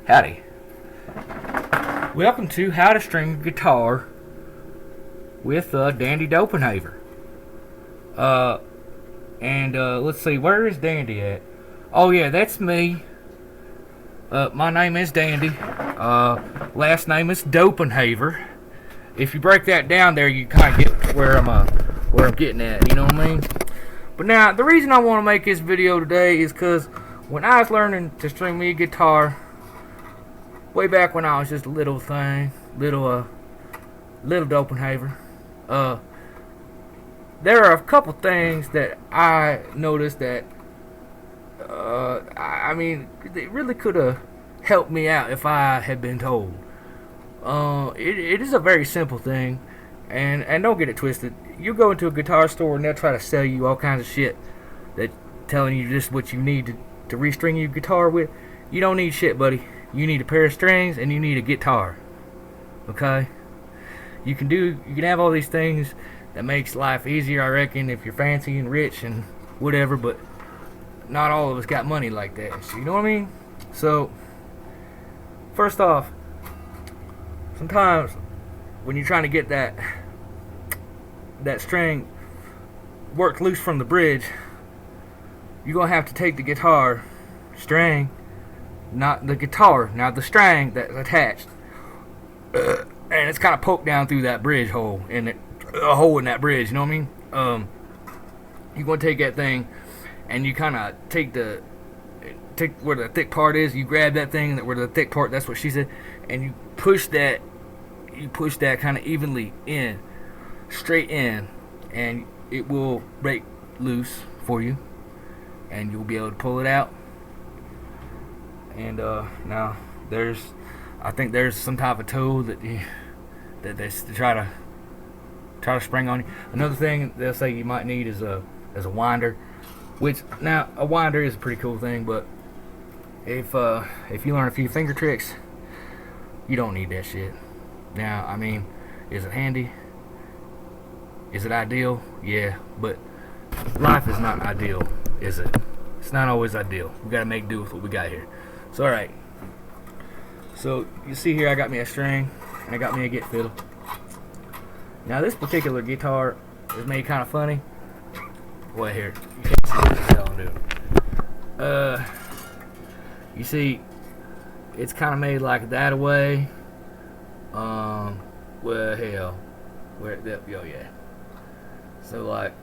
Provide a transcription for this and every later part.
Howdy. Welcome to How to String Guitar with Dandy Dopenhaver. Let's see, where is Dandy at? Oh yeah, that's me. My name is Dandy. Last name is Dopenhaver. If you break that down there, you kind of get where I'm getting at. You know what I mean? But now, the reason I want to make this video today is because when I was learning to string me a guitar, way back when I was just a little thing, little Dopenhaver, there are a couple things that I noticed that, I mean, it really could have helped me out if I had been told. It is a very simple thing, and don't get it twisted. You go into a guitar store and they'll try to sell you all kinds of shit that telling you just what you need to restring your guitar with. You don't need shit, buddy. You need a pair of strings and you need a guitar. Okay? You can have all these things that makes life easier, I reckon, if you're fancy and rich and whatever, but not all of us got money like that. So, you know what I mean? So, first off, sometimes when you're trying to get that string worked loose from the bridge, you're going to have to take the guitar string, not the guitar, now the string that's attached, and it's kind of poked down through that bridge hole, a hole in that bridge, you know what I mean? You're going to take that thing, and you kind of take where the thick part is, you grab that thing, where the thick part, that's what she said, and you push that kind of evenly in, straight in, and it will break loose for you, and you'll be able to pull it out. And now I think there's some type of tool that they try to spring on you. Another thing they'll say you might need is a winder, which now a winder is a pretty cool thing, but if you learn a few finger tricks, you don't need that shit. Now, I mean, is it handy? Is it ideal? Yeah, but life is not ideal, is it? It's not always ideal. We gotta make do with what we got here. So, alright. So, you see here I got me a string, and I got me a get fiddle. Now, this particular guitar is made kind of funny. Well, here, you can't see what the hell I'm doing. You see, it's kind of made like that away. Well, hell. Oh, yeah. So, like,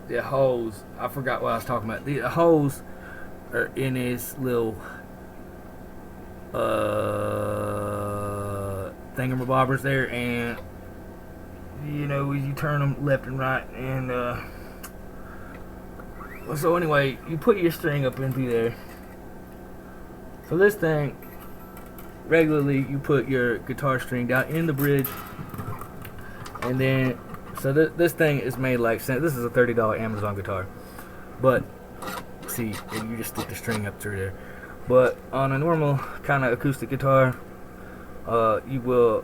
the holes, I forgot what I was talking about. The holes are in his little thingamabobbers there, and you know, you turn them left and right, and so anyway, you put your string up into there. So this thing, regularly you put your guitar string down in the bridge, and then so this thing is made like, this is a $30 Amazon guitar, but see, you just stick the string up through there. But on a normal kind of acoustic guitar, you will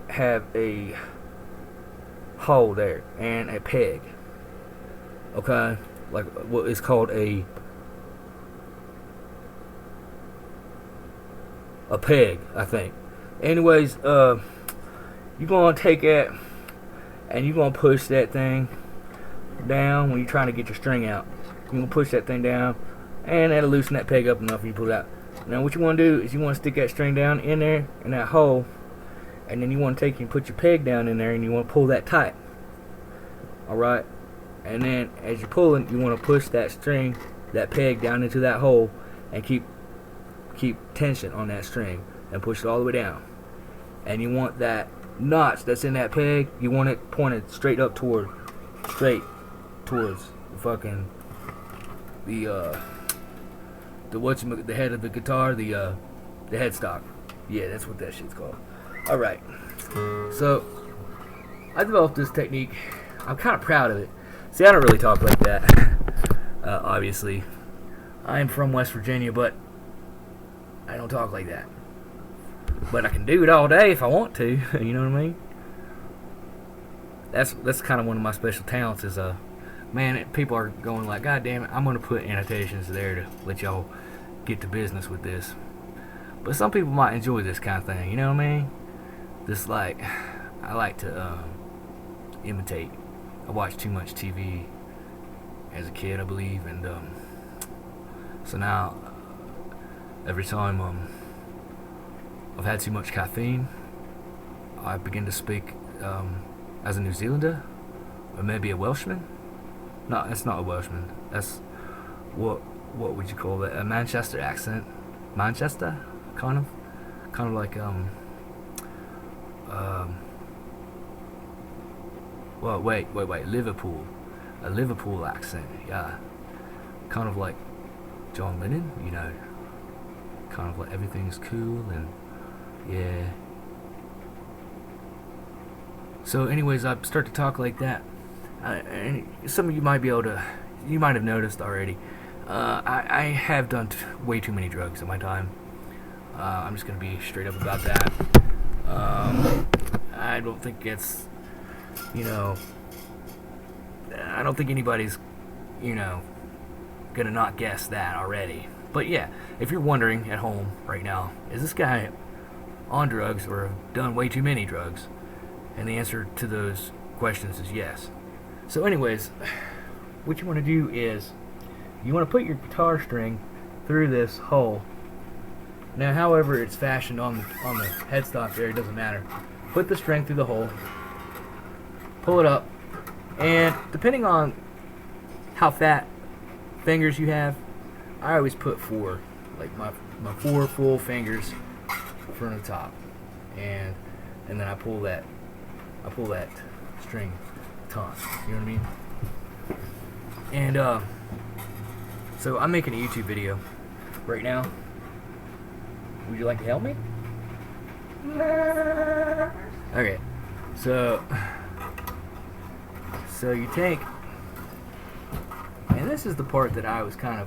have a hole there and a peg. Okay, like what is called a peg, I think. Anyways, you're gonna take it and you're going to push that thing down when you're trying to get your string out. You're going to push that thing down, and that'll loosen that peg up enough for you to pull it out. Now what you want to do is you want to stick that string down in there, in that hole, and then you want to take and put your peg down in there, and you want to pull that tight. Alright? And then as you're pulling, you want to push that string, that peg down into that hole, and keep tension on that string, and push it all the way down. And you want that notch that's in that peg, you want it pointed straight towards the fucking the head of the guitar, the headstock. Yeah, that's what that shit's called. Alright, so I developed this technique. I'm kind of proud of it. See, I don't really talk like that. Obviously I'm from West Virginia, but I don't talk like that. But I can do it all day if I want to. You know what I mean? That's kind of one of my special talents, is man, people are going like, God damn it, I'm gonna put annotations there to let y'all get to business with this. But some people might enjoy this kind of thing, you know what I mean? This, like, I like to imitate. I watched too much TV as a kid, I believe, and so now every time I've had too much caffeine, I begin to speak as a New Zealander, or maybe a Welshman. No, that's not a Welshman. That's what would you call that? A Manchester accent. Manchester, kind of like well, wait, Liverpool, a Liverpool accent. Yeah, kind of like John Lennon. You know, kind of like everything's cool and yeah. So, anyways, I start to talk like that. And some of you might be able to, you might have noticed already. I have done way too many drugs in my time. I'm just gonna be straight up about that. I don't think it's, you know, I don't think anybody's, you know, gonna not guess that already. But yeah, if you're wondering at home right now, is this guy on drugs or have done way too many drugs? And the answer to those questions is yes. So anyways, what you want to do is you want to put your guitar string through this hole. Now, however it's fashioned on the headstock there, it doesn't matter. Put the string through the hole, pull it up, and depending on how fat fingers you have, I always put 4, like my 4 full fingers in front of the top, and then I pull that string taut. You know what I mean? And so I'm making a YouTube video right now. Would you like to help me? Okay. So you take, and this is the part that I was kind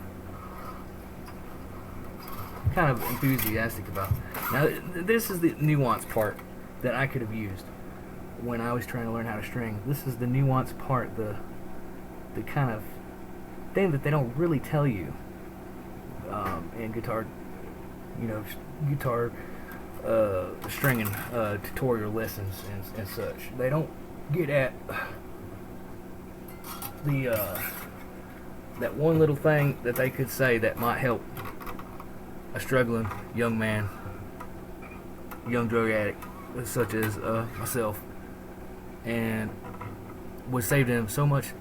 of enthusiastic about. Now this is the nuance part that I could have used when I was trying to learn how to string. This is the nuance part, the kind of thing that they don't really tell you in guitar, you know, guitar stringing tutorial lessons and such. They don't get at the that one little thing that they could say that might help a struggling young man, young drug addict such as myself, and would save them so much,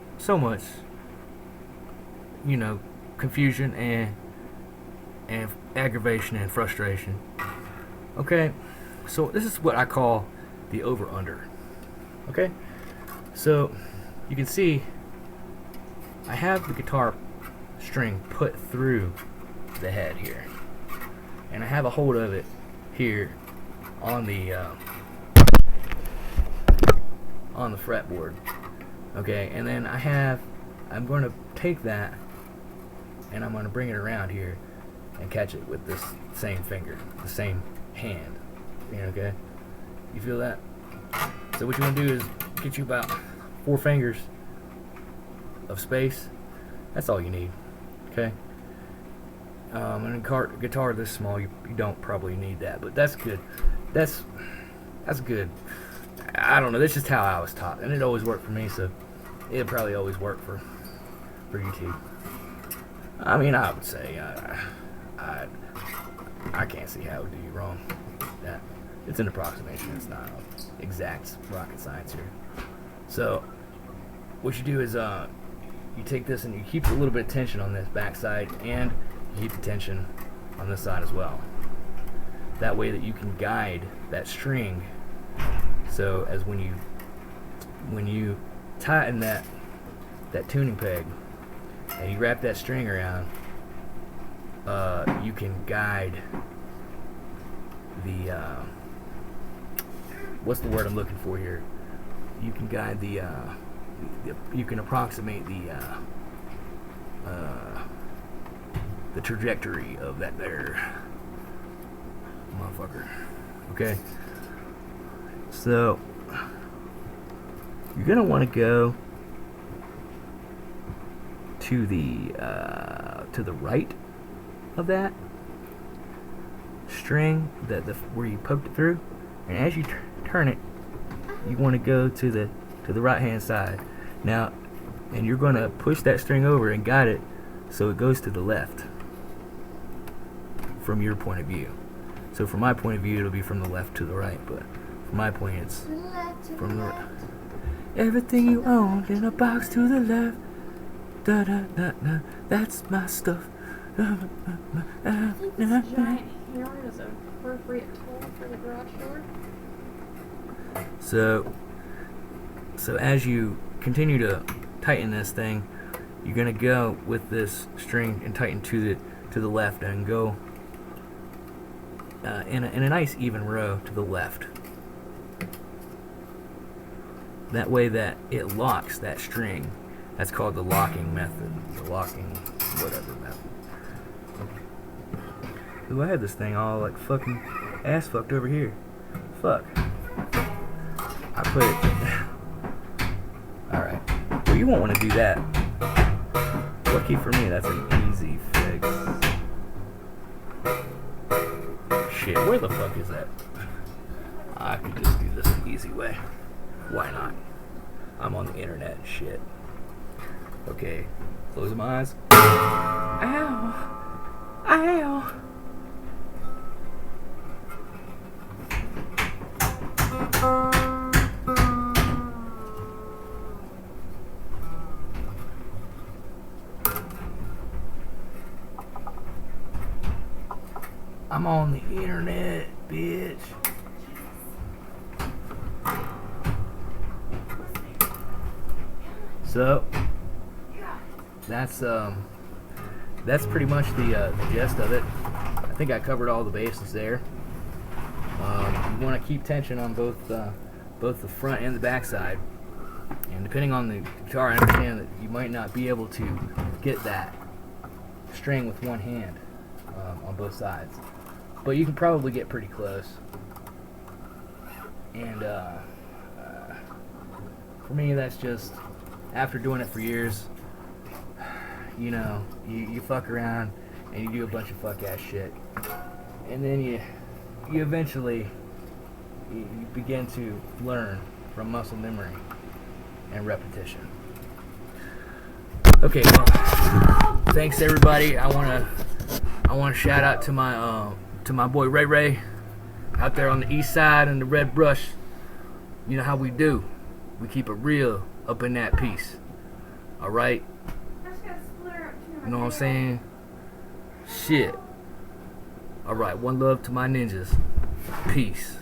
you know, confusion and aggravation and frustration. Okay, so this is what I call the over-under. Okay, so you can see I have the guitar string put through the head here, and I have a hold of it here on the fretboard. Okay, and then I'm going to take that and I'm going to bring it around here and catch it with this same finger, the same hand. Okay, you feel that? So what you want to do is get you about 4 fingers of space. That's all you need. Okay. And a guitar this small, you don't probably need that, but that's good. That's good. I don't know. That's just how I was taught, and it always worked for me. So it probably always work for you too. I mean, I would say I can't see how it would do you wrong. That it's an approximation. It's not exact rocket science here. So what you do is you take this and you keep a little bit of tension on this back side, and you keep the tension on this side as well. That way that you can guide that string. So as when you tighten that tuning peg and you wrap that string around, you can guide the what's the word I'm looking for here? You can guide you can approximate the trajectory of that there motherfucker. Okay, so you're gonna want to go to the right of that string, where you poked it through, and as you turn it, you want to go to the right hand side. Now, and you're going to push that string over and guide it so it goes to the left from your point of view. So from my point of view, it'll be from the left to the right, but from my point, it's from the right. Everything you own in a box to the left. Da da da da. That's my stuff. I think this giant hammer is an appropriate tool for the garage door. So as you continue to tighten this thing, you're gonna go with this string and tighten to the left and go in a nice even row to the left. That way that it locks that string. That's called the locking method. The locking whatever method. Ooh, I had this thing all like fucking ass fucked over here. Fuck. I put it. Alright. Well, you won't want to do that. Lucky for me, that's an easy fix. Shit, where the fuck is that? I could just do this the easy way. Why not? I'm on the internet and shit. Okay, closing my eyes. Ow! Ow! I'm on the internet, bitch. So that's pretty much the gist of it. I think I covered all the bases there. You want to keep tension on both the front and the back side. And depending on the guitar, I understand that you might not be able to get that string with one hand on both sides, but you can probably get pretty close. And for me, that's just, after doing it for years, you know, you fuck around and you do a bunch of fuck ass shit, and then you eventually you begin to learn from muscle memory and repetition. Okay, well, thanks everybody. I want to shout out to my boy Ray Ray out there on the east side in the Red Brush. You know how we do. We keep it real up in that piece. All right. You know what I'm saying? Shit. All right. One love to my ninjas. Peace.